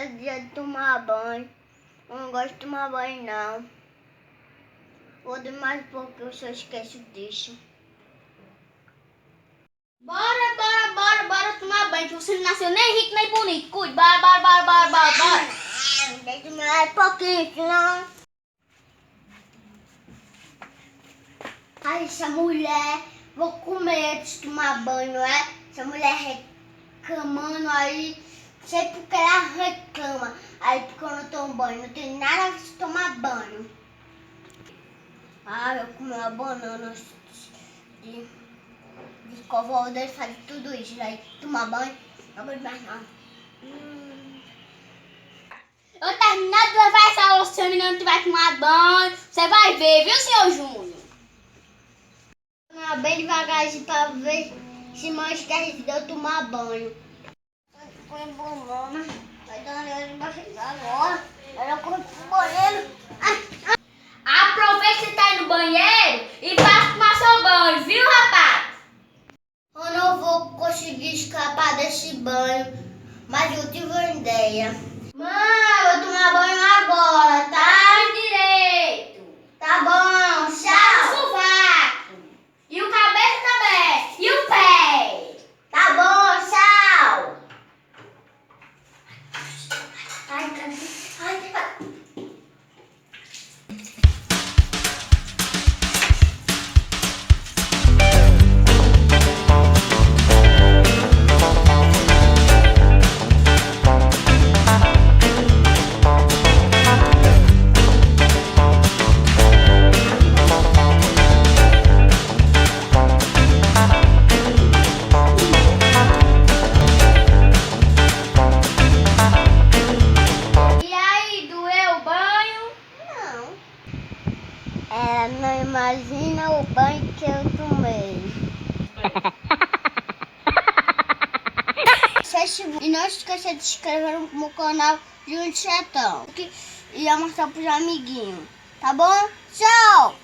é dia de tomar banho. Eu não gosto de tomar banho, não. Vou dormir mais um pouco, eu só esqueço disso. Bora tomar banho, que você não nasceu nem rico nem bonito. Cuide, bora. Deixa eu mais um pouquinho, senão... Ai, essa mulher, vou comer antes de tomar banho, não é? Essa mulher reclamando aí, sei porque ela reclama. Aí porque eu não tomo banho, não tem nada de tomar banho. Ah, eu comi uma banana de escovar o dente, fazer tudo isso. Aí tomar banho, não vou mais não. Eu terminando de levar essa aula, se o menino não tiver tomado banho, você vai ver, viu, senhor Júnior? Bem devagarzinho pra ver se mãe esquece de eu tomar banho. Põe banana, vai dar uma de barriga agora. Eu corro pro banheiro. Aproveita que você tá aí no banheiro e vai tomar seu banho, viu, rapaz? Eu não vou conseguir escapar desse banho, mas eu tive uma ideia. Mãe, eu vou tomar banho agora, tá? Direito. Tá bom, O tchau. sovaco. E o cabeça também. E o pé. Tá bom, tchau. Ai, cadê? Ai. E aí, doeu o banho? Não imagina o banho que eu tomei. E não esqueça de se inscrever no canal Júnior Chetão. E mostrar pros amiguinhos. Tá bom? Tchau!